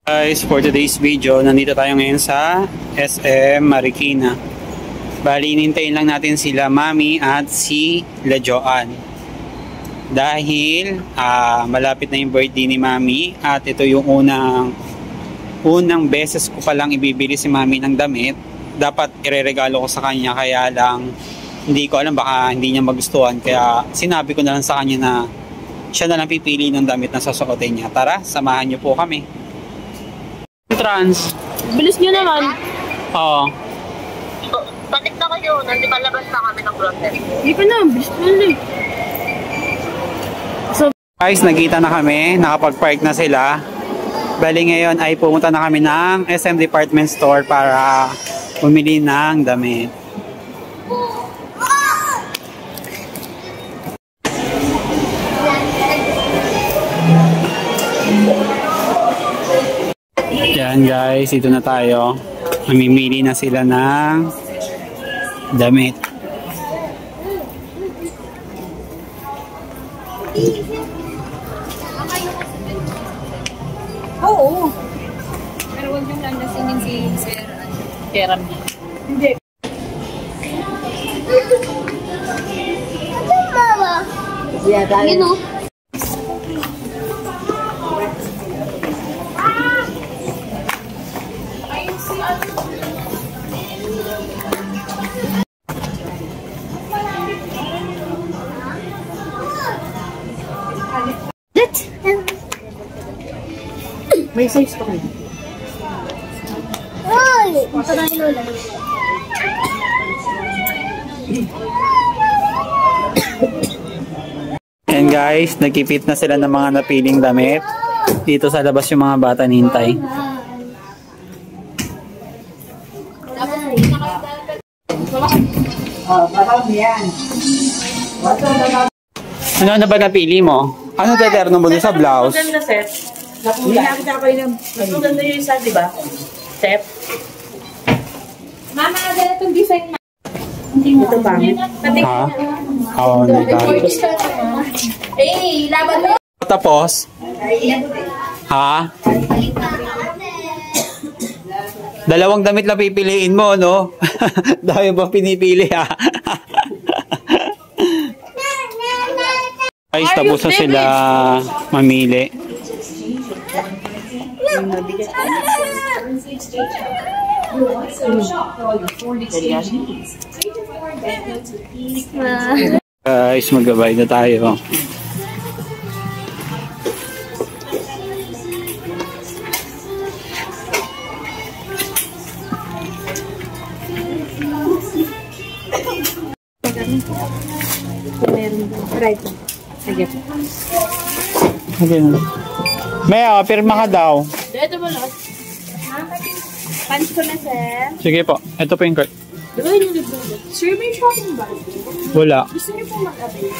Guys, for today's video, nandito tayo ngayon sa SM Marikina. Bali, inintayin lang natin sila Mami at si La Joanne. Dahil malapit na yung birthday ni Mami at ito yung unang beses ko palang ibibili si Mami ng damit. Dapat ireregalo ko sa kanya, kaya lang hindi ko alam, baka hindi niya magustuhan. Kaya sinabi ko na lang sa kanya na siya na lang pipili ng damit na susuotin niya. Tara, samahan niyo po kami. Trans. Bilis nyo naman. Oo. Bakit na kayo? Nandipalabas na kami ng grocery. Hindi pa na, bilis na lang. Guys, nagkita na kami. Nakapag-park na sila. Bali ngayon ay pumunta na kami ng SM Department Store para bumili ng damit. Yan guys, dito na tayo. Mamimili na sila ng damit. Oo. Pero huwag yung lasingin si Sir Keram niya. Hindi. Mama! You know? May size pa kayo. Ay! Ito na yung lola. And guys, nagkipit na sila ng mga napiling damit. Dito sa labas yung mga bata nihintay. Ano na ba napili mo? Ano deterno mo doon sa blouse? Maganda set. Hindi nakita kayo ng mas maganda yung isa, di ba? Set. Mama, dala itong design. Ito ba? Ha? Oo, Eh, laban mo. tapos? Ha? Dalawang damit lang pipiliin mo, no? Dahil ba pinipili, ha? Guys, tapos na sila mamili. Guys, magabay na tayo. Right. Sige. Okay na. May, pirma ka daw. Ito mo lang. Pants ko na, sir. Sige po. Ito po yung card. Gawin yung libre. Sir, may shopping bag. Wala. Gusto niyo po mag-avail?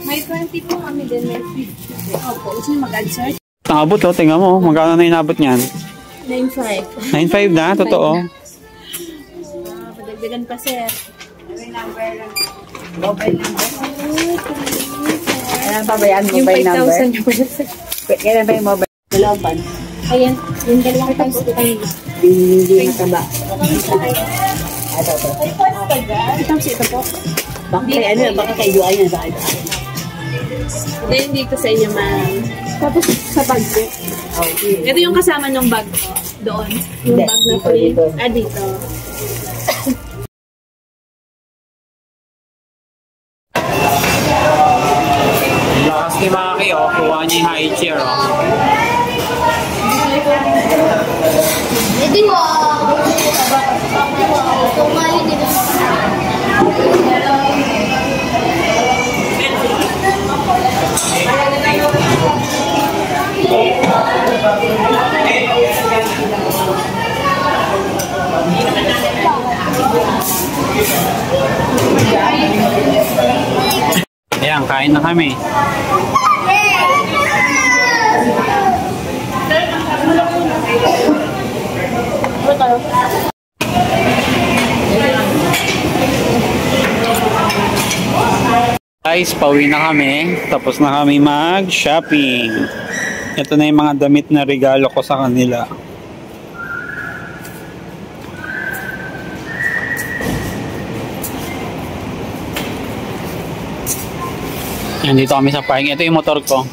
May 20 po kami din. May 50. Opo. Gusto niyo mag-answer? Nakabot, oh. Tingnan mo. Magkano na inabot niyan? 9.5. 9.5 na? Totoo. Padagdagan pa, sir. Mobile number. Kailan pa ba yan? Yung Mobile number? 5,000 niyo po, sir. Kailan ba yung mobile? Dalawang pan? Ayan. Yung dalawang times po tayo. Hindi mataba. Ito po. Ito po. Baka kay Juan yan. Then, dito sa inyo, ma'am. Tapos, sa bag ko. Okay. Ito yung kasama ng bag ko. Doon. Yung bag na po yun. Dito. Lakas ni Maki, oh. Kuha niya yung high chair, oh. Ito mo! Tumali dito. Ayan, kain na kami. Guys, pauwi na kami. Tapos na kami mag-shopping. Ito na yung mga damit na regalo ko sa kanila. Yan, dito kami sa parking. Ito yung motor ko.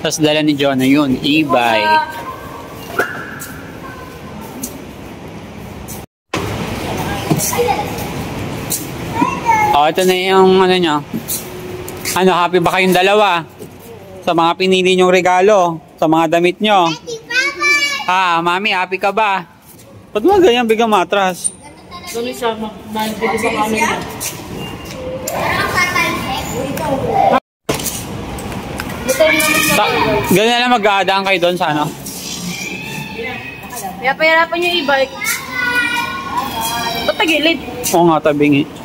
Tapos dala ni Jonah yun, e-bike. Oh, ito na yung ano nyo. Ano, happy ba kayong dalawa? Sa mga pinili nyong regalo? Sa mga damit nyo? Ah, mami, happy ka ba? Ba't mo ganyan biglang matras? Doon siya, magbili sa kami. Ganyan lang mag-aadaan kayo doon sa ano? Kaya pahirapan yung e-bike. Ba't tagilid? Oo nga, tabingi.